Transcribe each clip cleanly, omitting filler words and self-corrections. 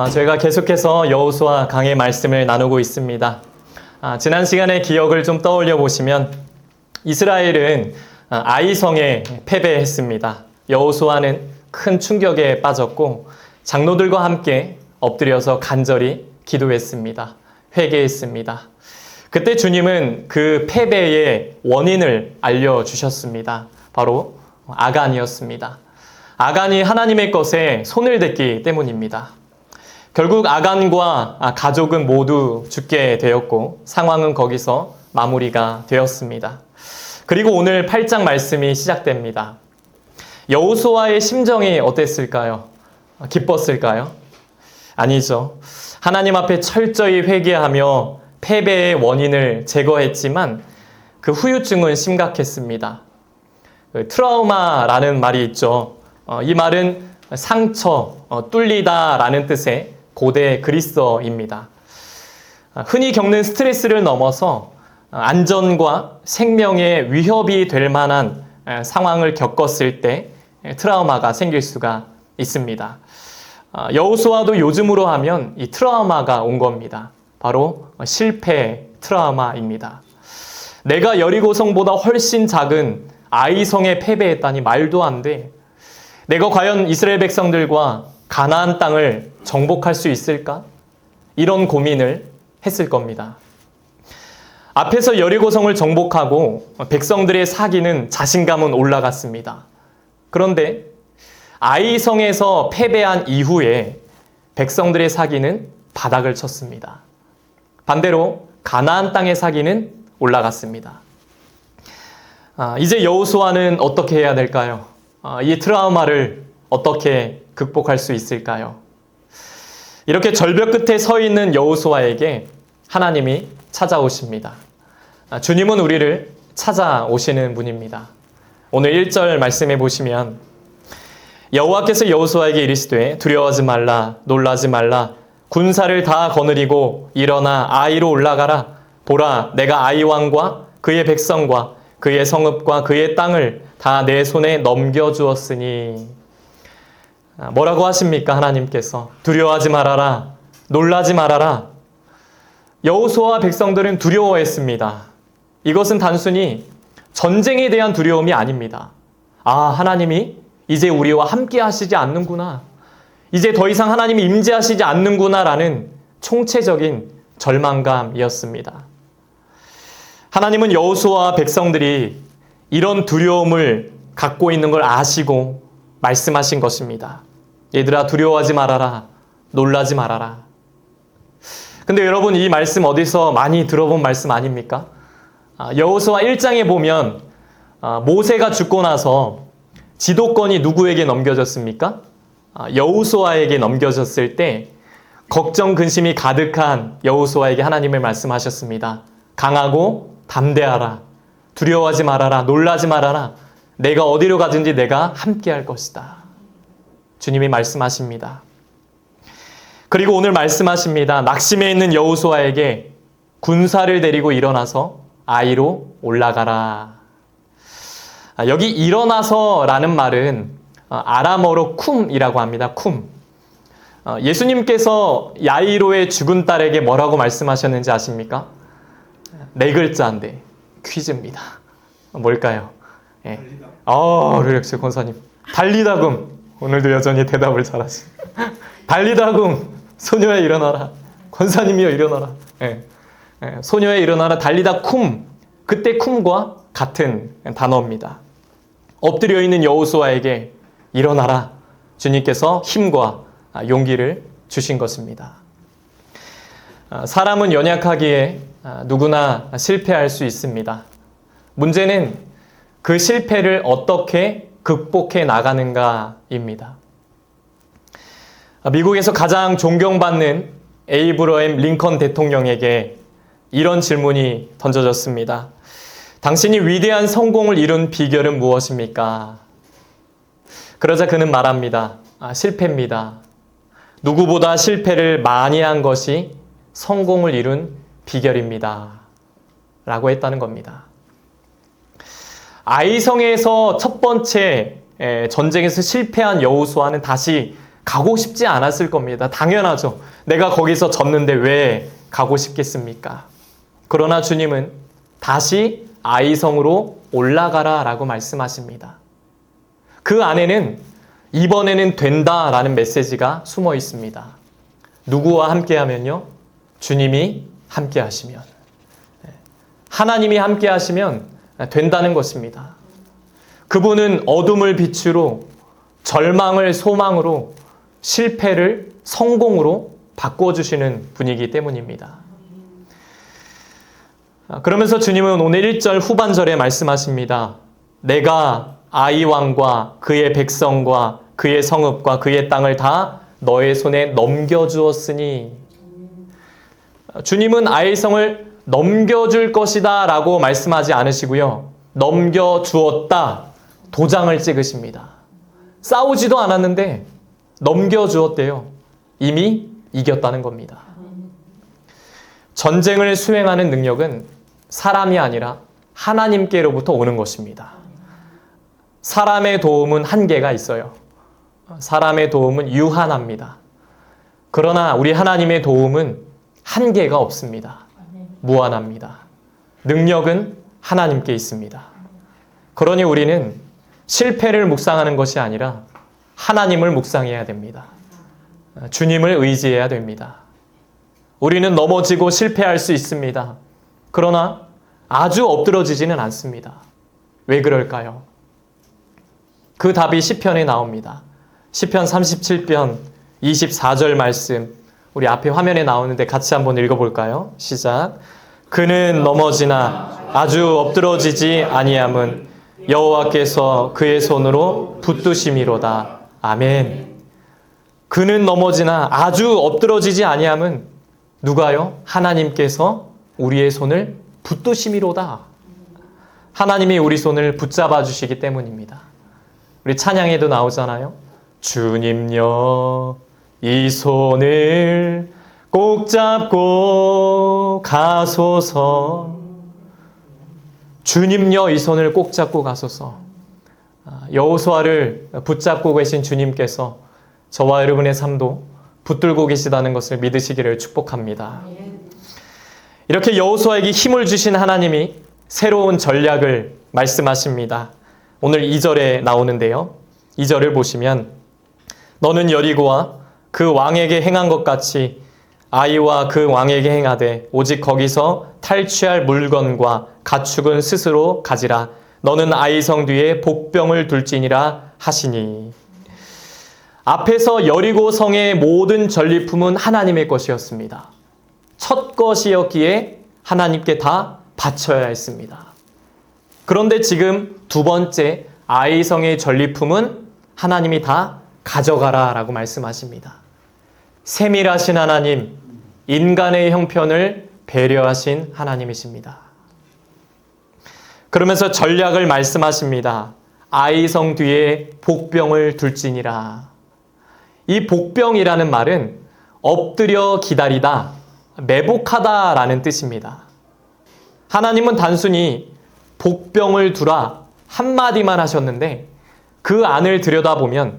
저희가 계속해서 여호수아 강의 말씀을 나누고 있습니다. 지난 시간의 기억을 좀 떠올려 보시면 이스라엘은 아이성에 패배했습니다. 여호수아는 큰 충격에 빠졌고 장로들과 함께 엎드려서 간절히 기도했습니다. 회개했습니다. 그때 주님은 그 패배의 원인을 알려주셨습니다. 바로 아간이었습니다. 아간이 하나님의 것에 손을 댔기 때문입니다. 결국 아간과 가족은 모두 죽게 되었고 상황은 거기서 마무리가 되었습니다. 그리고 오늘 8장 말씀이 시작됩니다. 여호수아의 심정이 어땠을까요? 기뻤을까요? 아니죠. 하나님 앞에 철저히 회개하며 패배의 원인을 제거했지만 그 후유증은 심각했습니다. 트라우마라는 말이 있죠. 이 말은 상처, 뚫리다라는 뜻의 고대 그리스어입니다. 흔히 겪는 스트레스를 넘어서 안전과 생명에 위협이 될 만한 상황을 겪었을 때 트라우마가 생길 수가 있습니다. 여호수아도 요즘으로 하면 이 트라우마가 온 겁니다. 바로 실패 트라우마입니다. 내가 여리고성보다 훨씬 작은 아이성에 패배했다니 말도 안 돼. 내가 과연 이스라엘 백성들과 가나안 땅을 정복할 수 있을까? 이런 고민을 했을 겁니다. 앞에서 여리고성을 정복하고 백성들의 사기는 자신감은 올라갔습니다. 그런데 아이성에서 패배한 이후에 백성들의 사기는 바닥을 쳤습니다. 반대로 가나안 땅의 사기는 올라갔습니다. 이제 여호수아는 어떻게 해야 될까요? 이 트라우마를 어떻게 극복할 수 있을까요? 이렇게 절벽 끝에 서 있는 여호수아에게 하나님이 찾아오십니다. 주님은 우리를 찾아오시는 분입니다. 오늘 1절 말씀해 보시면 여호와께서 여호수아에게 이르시되 두려워하지 말라 놀라지 말라 군사를 다 거느리고 일어나 아이로 올라가라 보라 내가 아이 왕과 그의 백성과 그의 성읍과 그의 땅을 다 내 손에 넘겨주었으니. 뭐라고 하십니까? 하나님께서 두려워하지 말아라 놀라지 말아라. 여호수아와 백성들은 두려워했습니다. 이것은 단순히 전쟁에 대한 두려움이 아닙니다. 하나님이 이제 우리와 함께 하시지 않는구나. 이제 더 이상 하나님이 임재하시지 않는구나라는 총체적인 절망감이었습니다. 하나님은 여호수아와 백성들이 이런 두려움을 갖고 있는 걸 아시고 말씀하신 것입니다. 얘들아 두려워하지 말아라. 놀라지 말아라. 근데 여러분 이 말씀 어디서 많이 들어본 말씀 아닙니까? 여호수아 1장에 보면 모세가 죽고 나서 지도권이 누구에게 넘겨졌습니까? 여호수아에게 넘겨졌을 때 걱정 근심이 가득한 여호수아에게 하나님의 말씀하셨습니다. 강하고 담대하라. 두려워하지 말아라. 놀라지 말아라. 내가 어디로 가든지 내가 함께 할 것이다. 주님이 말씀하십니다. 그리고 오늘 말씀하십니다. 낙심해 있는 여호수아에게 군사를 데리고 일어나서 아이로 올라가라. 여기 일어나서라는 말은 아람어로 쿰이라고 합니다. 쿰. 예수님께서 야이로의 죽은 딸에게 뭐라고 말씀하셨는지 아십니까? 네 글자인데 퀴즈입니다. 뭘까요? 예. 우리 역시 권사님. 달리다금. 오늘도 여전히 대답을 잘하시. 달리다금. 소녀에 일어나라. 권사님이여 일어나라. 예. 소녀에 일어나라. 달리다 쿰. 그때 쿰과 같은 단어입니다. 엎드려 있는 여호수아에게 일어나라. 주님께서 힘과 용기를 주신 것입니다. 사람은 연약하기에 누구나 실패할 수 있습니다. 문제는 그 실패를 어떻게 극복해 나가는가입니다. 미국에서 가장 존경받는 에이브러햄 링컨 대통령에게 이런 질문이 던져졌습니다. 당신이 위대한 성공을 이룬 비결은 무엇입니까? 그러자 그는 말합니다. 실패입니다. 누구보다 실패를 많이 한 것이 성공을 이룬 비결입니다. 라고 했다는 겁니다. 아이성에서 첫 번째 전쟁에서 실패한 여호수아는 다시 가고 싶지 않았을 겁니다. 당연하죠. 내가 거기서 졌는데 왜 가고 싶겠습니까? 그러나 주님은 다시 아이성으로 올라가라 라고 말씀하십니다. 그 안에는 이번에는 된다라는 메시지가 숨어 있습니다. 누구와 함께 하면요? 주님이 함께 하시면. 하나님이 함께 하시면 된다는 것입니다. 그분은 어둠을 빛으로, 절망을 소망으로, 실패를 성공으로 바꿔주시는 분이기 때문입니다. 그러면서 주님은 오늘 1절 후반절에 말씀하십니다. 내가 아이 왕과 그의 백성과 그의 성읍과 그의 땅을 다 너의 손에 넘겨주었으니, 주님은 아이성을 넘겨줄 것이다 라고 말씀하지 않으시고요. 넘겨주었다, 도장을 찍으십니다. 싸우지도 않았는데 넘겨주었대요. 이미 이겼다는 겁니다. 전쟁을 수행하는 능력은 사람이 아니라 하나님께로부터 오는 것입니다. 사람의 도움은 한계가 있어요. 사람의 도움은 유한합니다. 그러나 우리 하나님의 도움은 한계가 없습니다. 무한합니다. 능력은 하나님께 있습니다. 그러니 우리는 실패를 묵상하는 것이 아니라 하나님을 묵상해야 됩니다. 주님을 의지해야 됩니다. 우리는 넘어지고 실패할 수 있습니다. 그러나 아주 엎드러지지는 않습니다. 왜 그럴까요? 그 답이 시편에 나옵니다. 시편 37편 24절 말씀, 우리 앞에 화면에 나오는데 같이 한번 읽어볼까요? 시작. 그는 넘어지나 아주 엎드러지지 아니함은 여호와께서 그의 손으로 붙드심이로다. 아멘. 그는 넘어지나 아주 엎드러지지 아니함은 누가요? 하나님께서 우리의 손을 붙드심이로다. 하나님이 우리 손을 붙잡아 주시기 때문입니다. 우리 찬양에도 나오잖아요. 주님여 이 손을 꼭 잡고 가소서. 주님여 이 손을 꼭 잡고 가소서. 여호수아를 붙잡고 계신 주님께서 저와 여러분의 삶도 붙들고 계시다는 것을 믿으시기를 축복합니다. 이렇게 여호수아에게 힘을 주신 하나님이 새로운 전략을 말씀하십니다. 오늘 2절에 나오는데요. 2절을 보시면 너는 여리고와 그 왕에게 행한 것 같이 아이와 그 왕에게 행하되 오직 거기서 탈취할 물건과 가축은 스스로 가지라. 너는 아이성 뒤에 복병을 둘지니라 하시니. 앞에서 여리고 성의 모든 전리품은 하나님의 것이었습니다. 첫 것이었기에 하나님께 다 바쳐야 했습니다. 그런데 지금 두 번째 아이성의 전리품은 하나님이 다 가져가라 라고 말씀하십니다. 세밀하신 하나님, 인간의 형편을 배려하신 하나님이십니다. 그러면서 전략을 말씀하십니다. 아이성 뒤에 복병을 둘지니라. 이 복병이라는 말은 엎드려 기다리다, 매복하다라는 뜻입니다. 하나님은 단순히 복병을 두라 한마디만 하셨는데 그 안을 들여다보면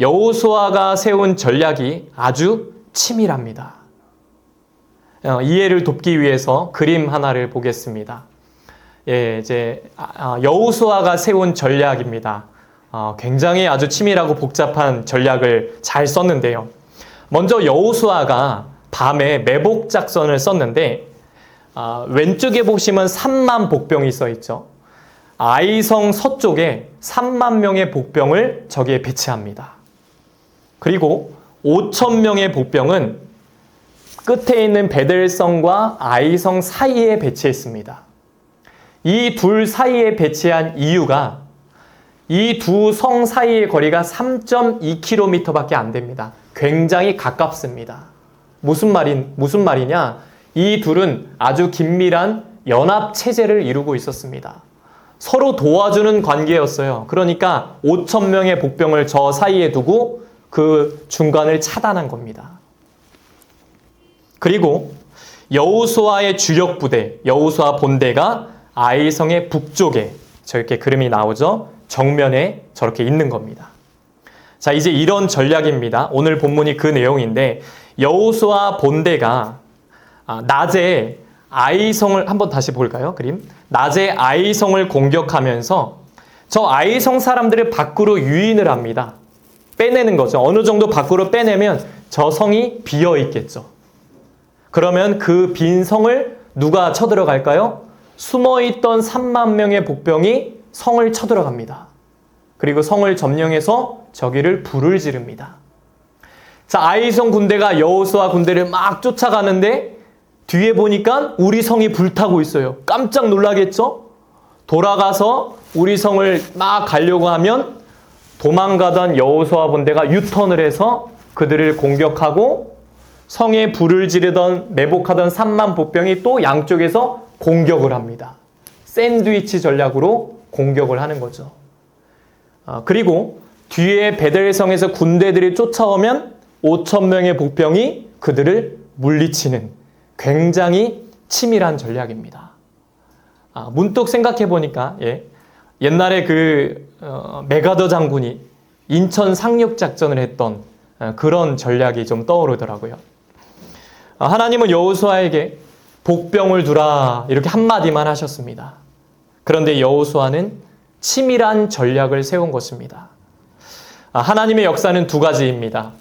여호수아가 세운 전략이 아주 치밀합니다. 이해를 돕기 위해서 그림 하나를 보겠습니다. 여호수아가 세운 전략입니다. 굉장히 아주 치밀하고 복잡한 전략을 잘 썼는데요. 먼저 여호수아가 밤에 매복 작전을 썼는데 왼쪽에 보시면 3만 복병이 써 있죠. 아이성 서쪽에 3만 명의 복병을 저기에 배치합니다. 그리고 5천 명의 복병은 끝에 있는 베델성과 아이성 사이에 배치했습니다. 이 둘 사이에 배치한 이유가 이 두 성 사이의 거리가 3.2km밖에 안 됩니다. 굉장히 가깝습니다. 무슨 말이냐? 이 둘은 아주 긴밀한 연합 체제를 이루고 있었습니다. 서로 도와주는 관계였어요. 그러니까 5천 명의 복병을 저 사이에 두고 그 중간을 차단한 겁니다. 그리고 여호수아의 주력 부대, 여호수아 본대가 아이성의 북쪽에 저렇게 그림이 나오죠. 정면에 저렇게 있는 겁니다. 자, 이제 이런 전략입니다. 오늘 본문이 그 내용인데 여호수아 본대가 낮에 아이성을 한번 다시 볼까요? 그림. 낮에 아이성을 공격하면서 저 아이성 사람들을 밖으로 유인을 합니다. 빼내는 거죠. 어느 정도 밖으로 빼내면 저 성이 비어 있겠죠. 그러면 그 빈 성을 누가 쳐들어갈까요? 숨어있던 3만 명의 복병이 성을 쳐들어갑니다. 그리고 성을 점령해서 저기를 불을 지릅니다. 자, 아이성 군대가 여호수아 군대를 막 쫓아가는데 뒤에 보니까 우리 성이 불타고 있어요. 깜짝 놀라겠죠? 돌아가서 우리 성을 막 가려고 하면 도망가던 여호수아 군대가 유턴을 해서 그들을 공격하고 성에 불을 지르던 매복하던 3만 복병이 또 양쪽에서 공격을 합니다. 샌드위치 전략으로 공격을 하는 거죠. 그리고 뒤에 베델성에서 군대들이 쫓아오면 5천 명의 복병이 그들을 물리치는 굉장히 치밀한 전략입니다. 문득 생각해 보니까 옛날에 메가더 장군이 인천 상륙 작전을 했던 그런 전략이 좀 떠오르더라고요. 하나님은 여호수아에게 복병을 두라 이렇게 한마디만 하셨습니다. 그런데 여호수아는 치밀한 전략을 세운 것입니다. 하나님의 역사는 두 가지입니다.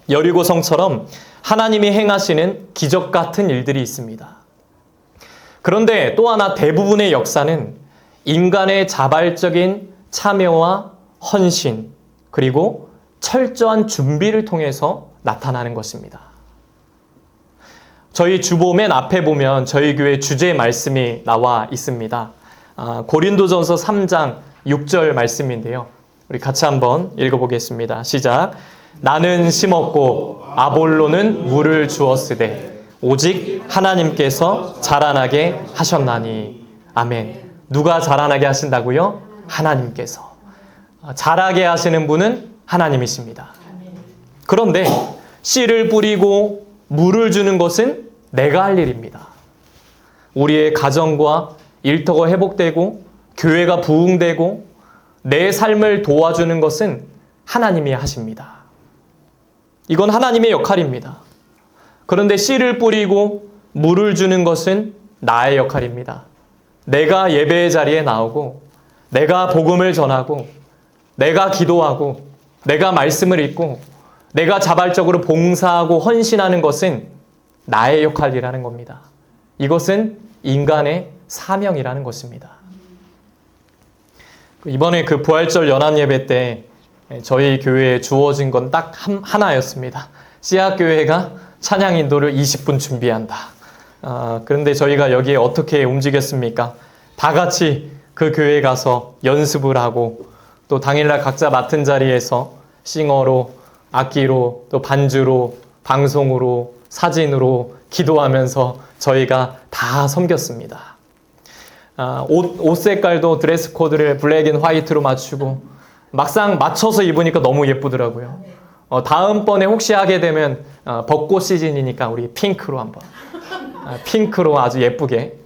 여리고성처럼 하나님이 행하시는 기적 같은 일들이 있습니다. 그런데 또 하나 대부분의 역사는 인간의 자발적인 참여와 헌신 그리고 철저한 준비를 통해서 나타나는 것입니다. 저희 주보 맨 앞에 보면 저희 교회 주제 말씀이 나와 있습니다. 고린도전서 3장 6절 말씀인데요. 우리 같이 한번 읽어보겠습니다. 시작. 나는 심었고 아볼로는 물을 주었으되 오직 하나님께서 자라나게 하셨나니. 아멘. 누가 자라나게 하신다고요? 하나님께서. 자라게 하시는 분은 하나님이십니다. 그런데 씨를 뿌리고 물을 주는 것은 내가 할 일입니다. 우리의 가정과 일터가 회복되고 교회가 부흥되고 내 삶을 도와주는 것은 하나님이 하십니다. 이건 하나님의 역할입니다. 그런데 씨를 뿌리고 물을 주는 것은 나의 역할입니다. 내가 예배의 자리에 나오고 내가 복음을 전하고 내가 기도하고 내가 말씀을 읽고 내가 자발적으로 봉사하고 헌신하는 것은 나의 역할이라는 겁니다. 이것은 인간의 사명이라는 것입니다. 이번에 그 부활절 연합예배 때 저희 교회에 주어진 건 딱 하나였습니다. 씨앗교회가 찬양 인도를 20분 준비한다. 그런데 저희가 여기에 어떻게 움직였습니까? 다 같이 그 교회에 가서 연습을 하고 또 당일날 각자 맡은 자리에서 싱어로, 악기로, 또 반주로, 방송으로, 사진으로 기도하면서 저희가 다 섬겼습니다. 옷 색깔도 드레스 코드를 블랙 앤 화이트로 맞추고 막상 맞춰서 입으니까 너무 예쁘더라고요. 다음번에 혹시 하게 되면 벚꽃 시즌이니까 우리 핑크로 한번 핑크로 아주 예쁘게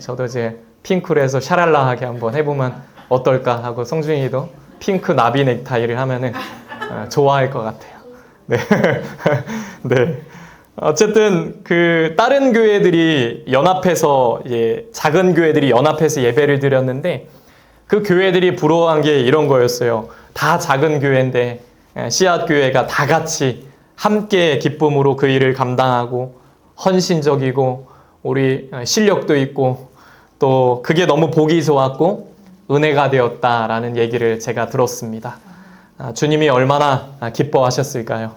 저도 이제 핑크로 해서 샤랄라하게 한번 해보면 어떨까 하고 성준이도 핑크 나비 넥타이를 하면은 좋아할 것 같아요. 네. 네. 어쨌든 그 다른 교회들이 연합해서 작은 교회들이 연합해서 예배를 드렸는데 그 교회들이 부러워한 게 이런 거였어요. 다 작은 교회인데 씨앗 교회가 다 같이 함께 기쁨으로 그 일을 감당하고 헌신적이고 우리 실력도 있고 또 그게 너무 보기 좋았고 은혜가 되었다라는 얘기를 제가 들었습니다. 주님이 얼마나 기뻐하셨을까요?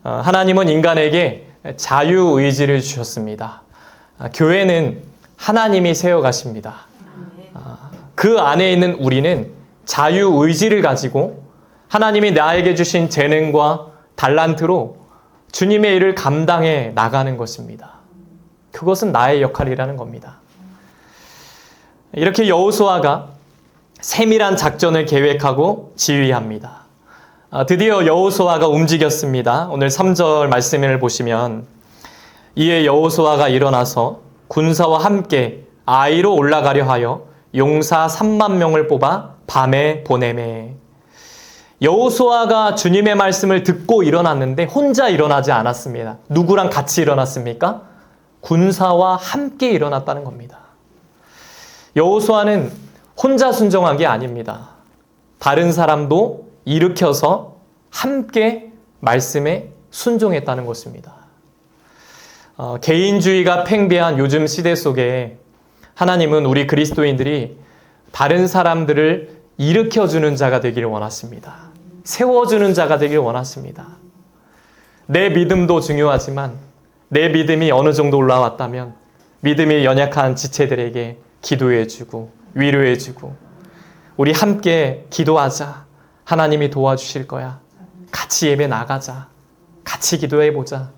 하나님은 인간에게 자유의지를 주셨습니다. 교회는 하나님이 세워가십니다. 그 안에 있는 우리는 자유의지를 가지고 하나님이 나에게 주신 재능과 달란트로 주님의 일을 감당해 나가는 것입니다. 그것은 나의 역할이라는 겁니다. 이렇게 여호수아가 세밀한 작전을 계획하고 지휘합니다. 드디어 여호수아가 움직였습니다. 오늘 3절 말씀을 보시면 이에 여호수아가 일어나서 군사와 함께 아이로 올라가려 하여 용사 3만 명을 뽑아 밤에 보내매. 여호수아가 주님의 말씀을 듣고 일어났는데 혼자 일어나지 않았습니다. 누구랑 같이 일어났습니까? 군사와 함께 일어났다는 겁니다. 여호수아는 혼자 순종한 게 아닙니다. 다른 사람도 일으켜서 함께 말씀에 순종했다는 것입니다. 개인주의가 팽배한 요즘 시대 속에 하나님은 우리 그리스도인들이 다른 사람들을 일으켜주는 자가 되기를 원하십니다. 세워주는 자가 되기를 원하십니다. 내 믿음도 중요하지만 내 믿음이 어느 정도 올라왔다면 믿음이 연약한 지체들에게 기도해주고 위로해주고 우리 함께 기도하자. 하나님이 도와주실 거야. 같이 예배 나가자. 같이 기도해보자.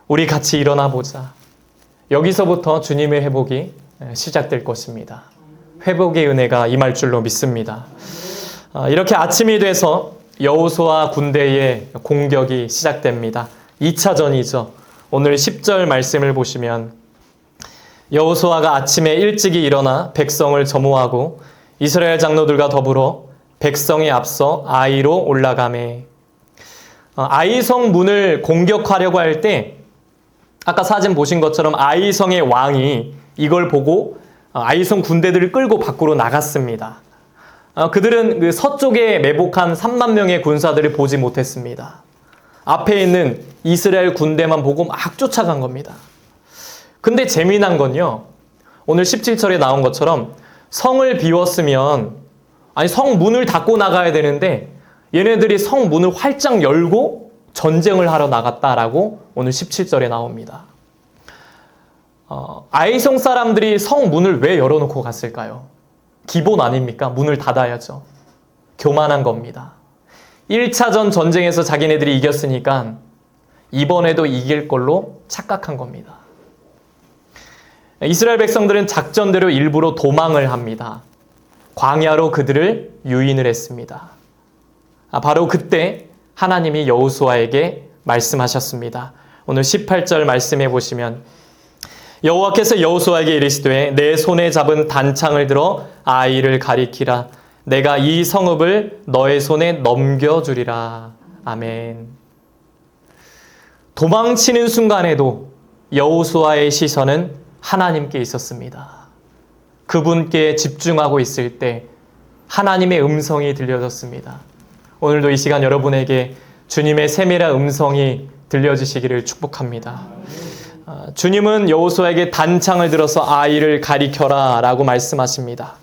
우리 같이 일어나보자. 여기서부터 주님의 회복이 시작될 것입니다. 회복의 은혜가 임할 줄로 믿습니다. 이렇게 아침이 돼서 여호수아 군대의 공격이 시작됩니다. 2차전이죠. 오늘 10절 말씀을 보시면 여호수아가 아침에 일찍이 일어나 백성을 점호하고 이스라엘 장로들과 더불어 백성에 앞서 아이로 올라가매. 아이성 문을 공격하려고 할 때 아까 사진 보신 것처럼 아이성의 왕이 이걸 보고 아이성 군대들을 끌고 밖으로 나갔습니다. 그들은 그 서쪽에 매복한 3만 명의 군사들을 보지 못했습니다. 앞에 있는 이스라엘 군대만 보고 막 쫓아간 겁니다. 근데 재미난 건요. 오늘 17절에 나온 것처럼 성을 비웠으면 성 문을 닫고 나가야 되는데 얘네들이 성 문을 활짝 열고 전쟁을 하러 나갔다라고 오늘 17절에 나옵니다. 아이성 사람들이 성 문을 왜 열어놓고 갔을까요? 기본 아닙니까? 문을 닫아야죠. 교만한 겁니다. 1차전 전쟁에서 자기네들이 이겼으니까 이번에도 이길 걸로 착각한 겁니다. 이스라엘 백성들은 작전대로 일부러 도망을 합니다. 광야로 그들을 유인을 했습니다. 바로 그때 하나님이 여호수아에게 말씀하셨습니다. 오늘 18절 말씀해 보시면 여호와께서 여호수아에게 이르시되 내 손에 잡은 단창을 들어 아이를 가리키라. 내가 이 성읍을 너의 손에 넘겨주리라. 아멘. 도망치는 순간에도 여호수아의 시선은 하나님께 있었습니다. 그분께 집중하고 있을 때 하나님의 음성이 들려졌습니다. 오늘도 이 시간 여러분에게 주님의 세밀한 음성이 들려주시기를 축복합니다. 주님은 여호수아에게 단창을 들어서 아이를 가리켜라 라고 말씀하십니다.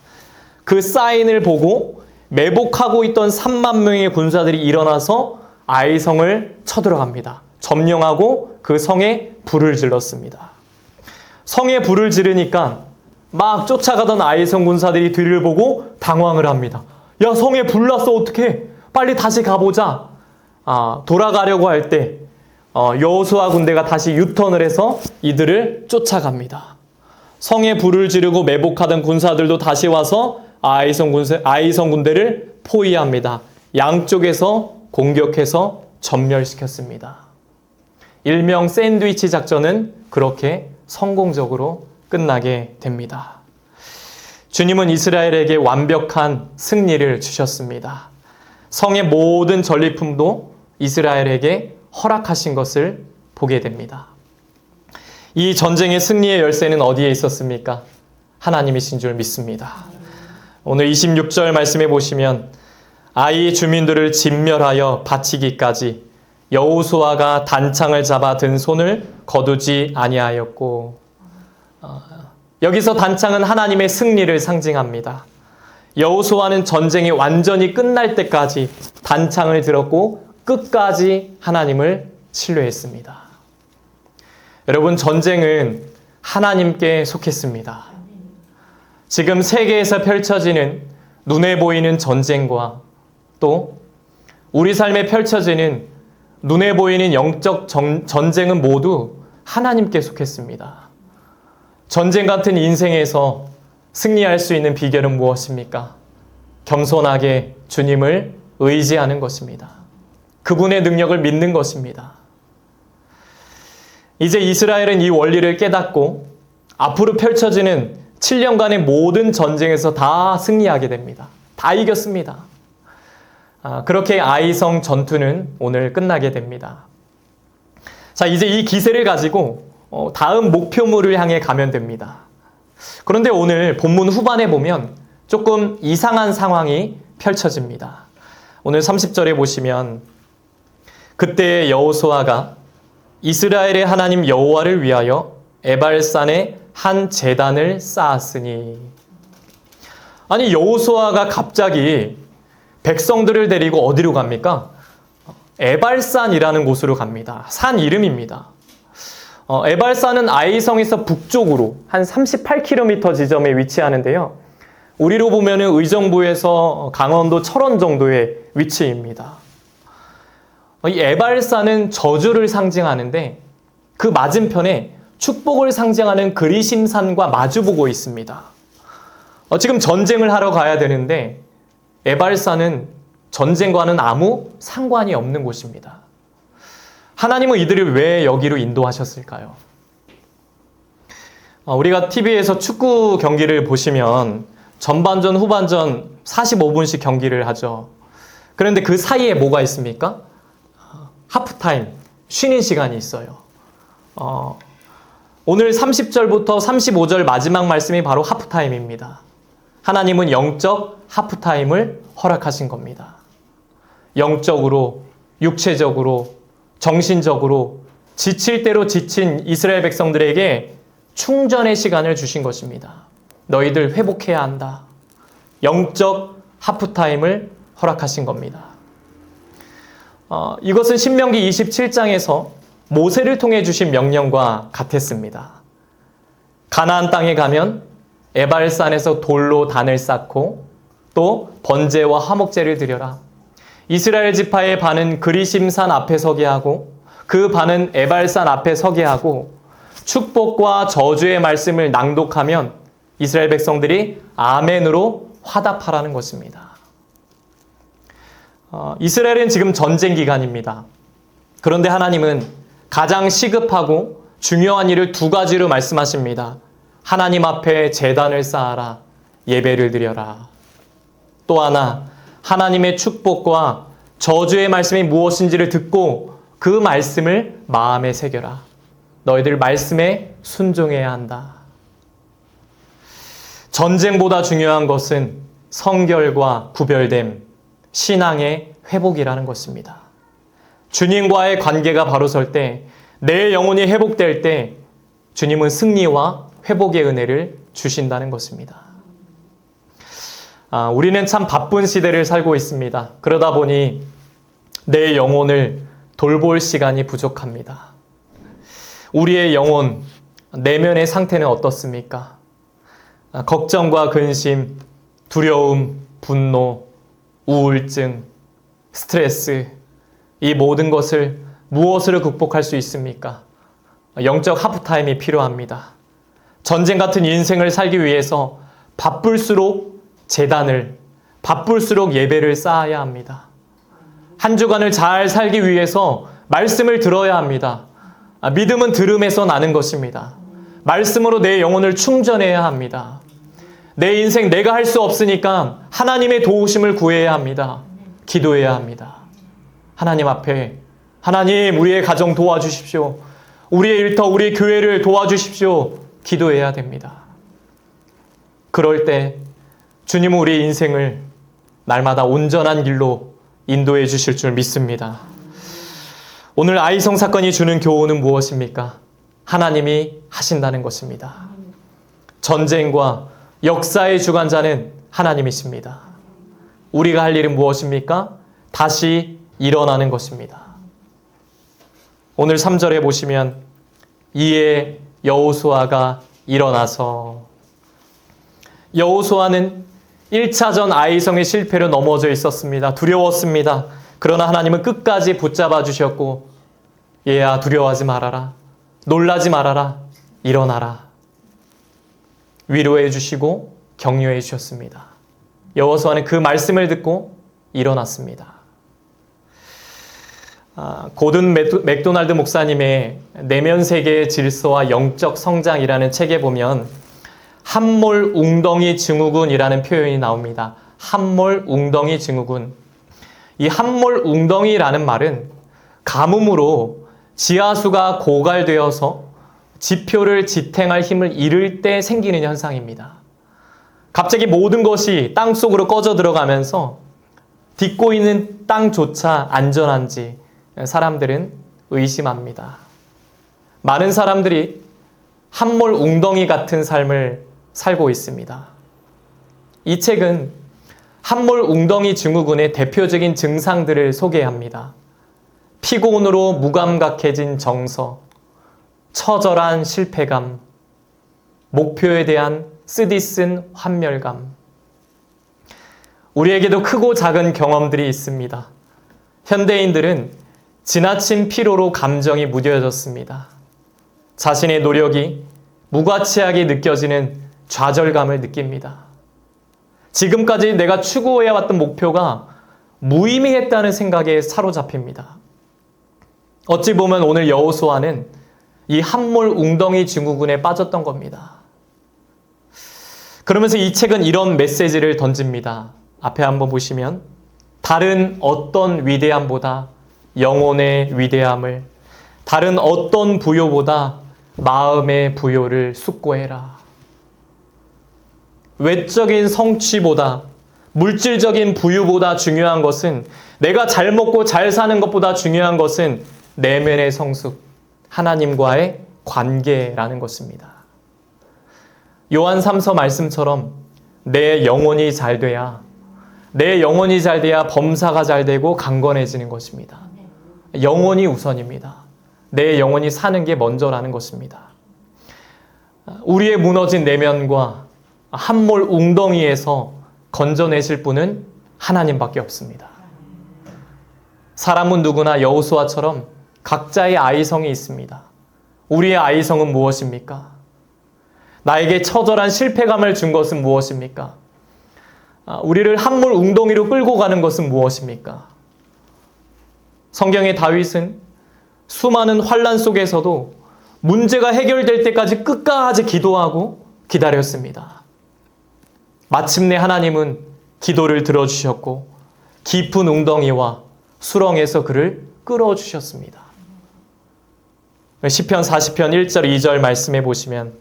그 사인을 보고 매복하고 있던 3만 명의 군사들이 일어나서 아이성을 쳐들어갑니다. 점령하고 그 성에 불을 질렀습니다. 성에 불을 지르니까 막 쫓아가던 아이성 군사들이 뒤를 보고 당황을 합니다. 야, 성에 불 났어. 어떡해? 빨리 다시 가보자. 돌아가려고 할 때 여호수아 군대가 다시 유턴을 해서 이들을 쫓아갑니다. 성에 불을 지르고 매복하던 군사들도 다시 와서 아이성 군대를 포위합니다. 양쪽에서 공격해서 전멸시켰습니다. 일명 샌드위치 작전은 그렇게 성공적으로 끝나게 됩니다. 주님은 이스라엘에게 완벽한 승리를 주셨습니다. 성의 모든 전리품도 이스라엘에게 허락하신 것을 보게 됩니다. 이 전쟁의 승리의 열쇠는 어디에 있었습니까? 하나님이신 줄 믿습니다. 오늘 26절 말씀해 보시면 아이 주민들을 진멸하여 바치기까지 여호수아가 단창을 잡아 든 손을 거두지 아니하였고, 여기서 단창은 하나님의 승리를 상징합니다. 여호수아는 전쟁이 완전히 끝날 때까지 단창을 들었고 끝까지 하나님을 신뢰했습니다. 여러분, 전쟁은 하나님께 속했습니다. 지금 세계에서 펼쳐지는 눈에 보이는 전쟁과 또 우리 삶에 펼쳐지는 눈에 보이는 영적 전쟁은 모두 하나님께 속했습니다. 전쟁 같은 인생에서 승리할 수 있는 비결은 무엇입니까? 겸손하게 주님을 의지하는 것입니다. 그분의 능력을 믿는 것입니다. 이제 이스라엘은 이 원리를 깨닫고 앞으로 펼쳐지는 7년간의 모든 전쟁에서 다 승리하게 됩니다. 다 이겼습니다. 그렇게 아이성 전투는 오늘 끝나게 됩니다. 자, 이제 이 기세를 가지고 다음 목표물을 향해 가면 됩니다. 그런데 오늘 본문 후반에 보면 조금 이상한 상황이 펼쳐집니다. 오늘 30절에 보시면 그때 여호수아가 이스라엘의 하나님 여호와를 위하여 에발산에 한 제단을 쌓았으니. 아니, 여호수아가 갑자기 백성들을 데리고 어디로 갑니까? 에발산이라는 곳으로 갑니다. 산 이름입니다. 에발산은 아이성에서 북쪽으로 한 38km 지점에 위치하는데요. 우리로 보면 의정부에서 강원도 철원 정도의 위치입니다. 이 에발산은 저주를 상징하는데 그 맞은편에 축복을 상징하는 그리심산과 마주보고 있습니다. 지금 전쟁을 하러 가야 되는데 에발산은 전쟁과는 아무 상관이 없는 곳입니다. 하나님은 이들을 왜 여기로 인도하셨을까요? 우리가 TV에서 축구 경기를 보시면 전반전, 후반전 45분씩 경기를 하죠. 그런데 그 사이에 뭐가 있습니까? 하프타임, 쉬는 시간이 있어요. 오늘 30절부터 35절 마지막 말씀이 바로 하프타임입니다. 하나님은 영적 하프타임을 허락하신 겁니다. 영적으로, 육체적으로, 정신적으로 지칠 대로 지친 이스라엘 백성들에게 충전의 시간을 주신 것입니다. 너희들 회복해야 한다. 영적 하프타임을 허락하신 겁니다. 이것은 신명기 27장에서 모세를 통해 주신 명령과 같았습니다. 가나안 땅에 가면 에발산에서 돌로 단을 쌓고 또 번제와 화목제를 드려라. 이스라엘 지파의 반은 그리심산 앞에 서게 하고 그 반은 에발산 앞에 서게 하고 축복과 저주의 말씀을 낭독하면 이스라엘 백성들이 아멘으로 화답하라는 것입니다. 이스라엘은 지금 전쟁 기간입니다. 그런데 하나님은 가장 시급하고 중요한 일을 두 가지로 말씀하십니다. 하나님 앞에 제단을 쌓아라. 예배를 드려라. 또 하나, 하나님의 축복과 저주의 말씀이 무엇인지를 듣고 그 말씀을 마음에 새겨라. 너희들 말씀에 순종해야 한다. 전쟁보다 중요한 것은 성결과 구별됨, 신앙의 회복이라는 것입니다. 주님과의 관계가 바로 설 때, 내 영혼이 회복될 때 주님은 승리와 회복의 은혜를 주신다는 것입니다. 우리는 참 바쁜 시대를 살고 있습니다. 그러다 보니 내 영혼을 돌볼 시간이 부족합니다. 우리의 영혼, 내면의 상태는 어떻습니까? 걱정과 근심, 두려움, 분노, 우울증, 스트레스, 이 모든 것을 무엇으로 극복할 수 있습니까? 영적 하프타임이 필요합니다. 전쟁 같은 인생을 살기 위해서 바쁠수록 제단을, 바쁠수록 예배를 쌓아야 합니다. 한 주간을 잘 살기 위해서 말씀을 들어야 합니다. 믿음은 들음에서 나는 것입니다. 말씀으로 내 영혼을 충전해야 합니다. 내 인생 내가 할 수 없으니까 하나님의 도우심을 구해야 합니다. 기도해야 합니다. 하나님 앞에, 하나님 우리의 가정 도와주십시오. 우리의 일터, 우리의 교회를 도와주십시오. 기도해야 됩니다. 그럴 때 주님은 우리의 인생을 날마다 온전한 길로 인도해 주실 줄 믿습니다. 오늘 아이성 사건이 주는 교훈은 무엇입니까? 하나님이 하신다는 것입니다. 전쟁과 역사의 주관자는 하나님이십니다. 우리가 할 일은 무엇입니까? 다시 일어나는 것입니다. 오늘 3절에 보시면 이에 여호수아가 일어나서, 여호수아는 1차전 아이성의 실패로 넘어져 있었습니다. 두려웠습니다. 그러나 하나님은 끝까지 붙잡아 주셨고, 얘야 두려워하지 말아라. 놀라지 말아라. 일어나라. 위로해 주시고 격려해 주셨습니다. 여호수아는 그 말씀을 듣고 일어났습니다. 고든 맥도날드 목사님의 내면 세계의 질서와 영적 성장이라는 책에 보면 함몰 웅덩이 증후군이라는 표현이 나옵니다. 함몰 웅덩이 증후군. 이 함몰 웅덩이라는 말은 가뭄으로 지하수가 고갈되어서 지표를 지탱할 힘을 잃을 때 생기는 현상입니다. 갑자기 모든 것이 땅속으로 꺼져 들어가면서 딛고 있는 땅조차 안전한지 사람들은 의심합니다. 많은 사람들이 함몰 웅덩이 같은 삶을 살고 있습니다. 이 책은 함몰 웅덩이 증후군의 대표적인 증상들을 소개합니다. 피곤으로 무감각해진 정서, 처절한 실패감, 목표에 대한 쓰디쓴 환멸감. 우리에게도 크고 작은 경험들이 있습니다. 현대인들은 지나친 피로로 감정이 무뎌졌습니다. 자신의 노력이 무가치하게 느껴지는 좌절감을 느낍니다. 지금까지 내가 추구해왔던 목표가 무의미했다는 생각에 사로잡힙니다. 어찌 보면 오늘 여호수아는 이 함몰 웅덩이 증후군에 빠졌던 겁니다. 그러면서 이 책은 이런 메시지를 던집니다. 앞에 한번 보시면 다른 어떤 위대함보다 영혼의 위대함을, 다른 어떤 부요보다 마음의 부요를 숙고해라. 외적인 성취보다, 물질적인 부유보다 중요한 것은, 내가 잘 먹고 잘 사는 것보다 중요한 것은 내면의 성숙, 하나님과의 관계라는 것입니다. 요한 3서 말씀처럼 내 영혼이 잘 돼야 범사가 잘 되고 강건해지는 것입니다. 영혼이 우선입니다. 내 영혼이 사는 게 먼저라는 것입니다. 우리의 무너진 내면과 함몰 웅덩이에서 건져내실 분은 하나님밖에 없습니다. 사람은 누구나 여호수아처럼 각자의 아이성이 있습니다. 우리의 아이성은 무엇입니까? 나에게 처절한 실패감을 준 것은 무엇입니까? 우리를 함몰 웅덩이로 끌고 가는 것은 무엇입니까? 성경의 다윗은 수많은 환난 속에서도 문제가 해결될 때까지 끝까지 기도하고 기다렸습니다. 마침내 하나님은 기도를 들어주셨고 깊은 웅덩이와 수렁에서 그를 끌어주셨습니다. 시편 40편 1절 2절 말씀해 보시면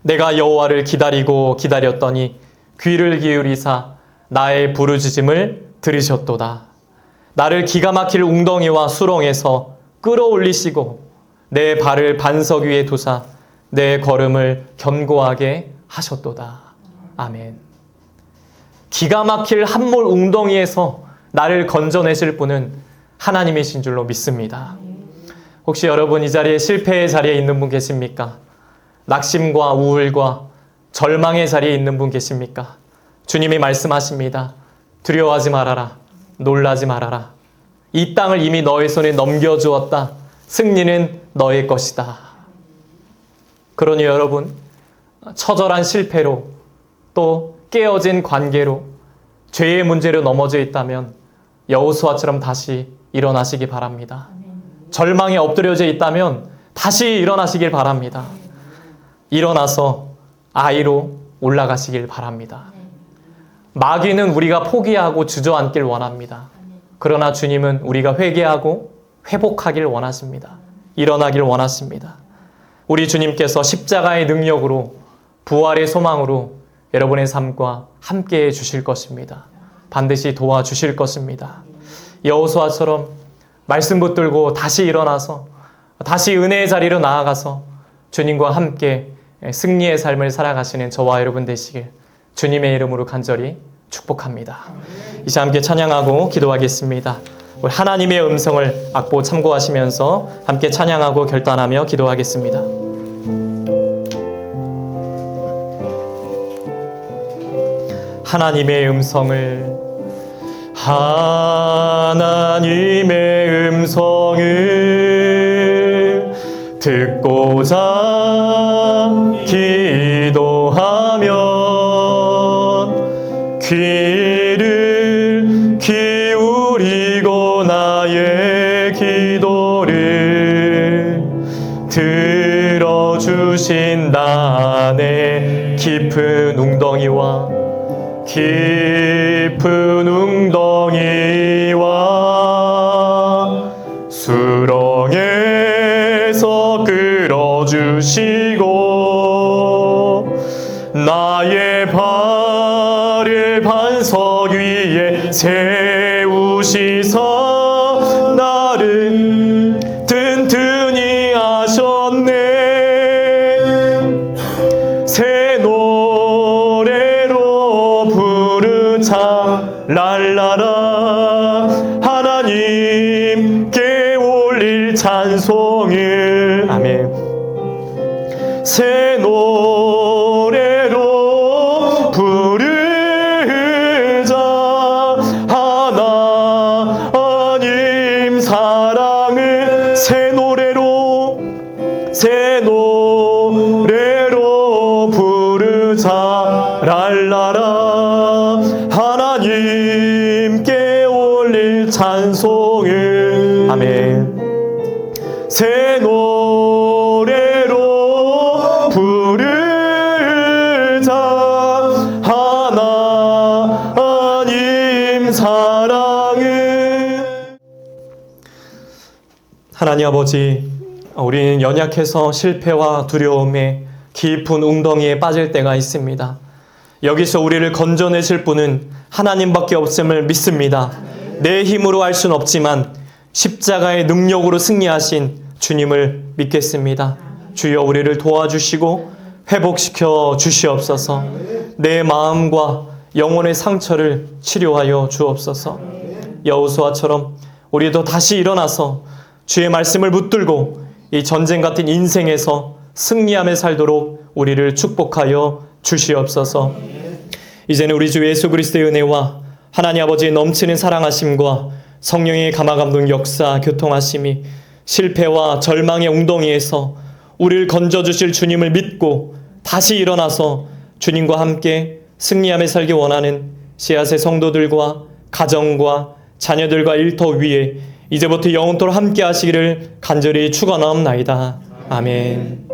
내가 여호와를 기다리고 기다렸더니 귀를 기울이사 나의 부르짖음을 들으셨도다. 나를 기가 막힐 웅덩이와 수렁에서 끌어올리시고 내 발을 반석 위에 두사 내 걸음을 견고하게 하셨도다. 아멘. 기가 막힐 함몰 웅덩이에서 나를 건져내실 분은 하나님이신 줄로 믿습니다. 혹시 여러분 이 자리에 실패의 자리에 있는 분 계십니까? 낙심과 우울과 절망의 자리에 있는 분 계십니까? 주님이 말씀하십니다. 두려워하지 말아라. 놀라지 말아라. 이 땅을 이미 너의 손에 넘겨주었다. 승리는 너의 것이다. 그러니 여러분, 처절한 실패로 또 깨어진 관계로 죄의 문제로 넘어져 있다면 여호수아처럼 다시 일어나시기 바랍니다. 절망에 엎드려져 있다면 다시 일어나시길 바랍니다. 일어나서 아이로 올라가시길 바랍니다. 마귀는 우리가 포기하고 주저앉길 원합니다. 그러나 주님은 우리가 회개하고 회복하길 원하십니다. 일어나길 원하십니다. 우리 주님께서 십자가의 능력으로 부활의 소망으로 여러분의 삶과 함께해 주실 것입니다. 반드시 도와주실 것입니다. 여호수아처럼 말씀 붙들고 다시 일어나서 다시 은혜의 자리로 나아가서 주님과 함께 승리의 삶을 살아가시는 저와 여러분 되시길 주님의 이름으로 간절히 축복합니다. 이제 함께 찬양하고 기도하겠습니다. 우리 하나님의 음성을 악보 참고하시면서 함께 찬양하고 결단하며 기도하겠습니다. 하나님의 음성을 듣고자 기도하면 귀를 기울이고 나의 기도를 들어주신다네. 깊은 웅덩이와 깊은 웅덩이 위에서 끌어주시고 나의 발을 반석 위에 세우시사 나를 튼튼히 하셨네. 새 노래로 부르자 랄라라 하나님께 올릴 찬송을. 아멘. 새 노래로 부르자 하나님 사랑을. 새 노래로 부르자 랄라라 하나님께 올릴 찬송을. 아멘. 새 노래로 부르자 하나님 사랑을. 하나님 아버지, 우리는 연약해서 실패와 두려움에 깊은 웅덩이에 빠질 때가 있습니다. 여기서 우리를 건져내실 분은 하나님밖에 없음을 믿습니다. 내 힘으로 할 수는 없지만 십자가의 능력으로 승리하신 주님을 믿겠습니다. 주여 우리를 도와주시고 회복시켜 주시옵소서. 내 마음과 영혼의 상처를 치료하여 주옵소서. 여호수아처럼 우리도 다시 일어나서 주의 말씀을 붙들고 이 전쟁 같은 인생에서 승리하며 살도록 우리를 축복하여 주시옵소서. 이제는 우리 주 예수 그리스도의 은혜와 하나님 아버지의 넘치는 사랑하심과 성령의 감화감동 역사 교통하심이 실패와 절망의 웅덩이에서 우리를 건져주실 주님을 믿고 다시 일어나서 주님과 함께 승리하며 살기 원하는 씨앗의 성도들과 가정과 자녀들과 일터 위에 이제부터 영원토록 함께 하시기를 간절히 축원하옵나이다. 아멘.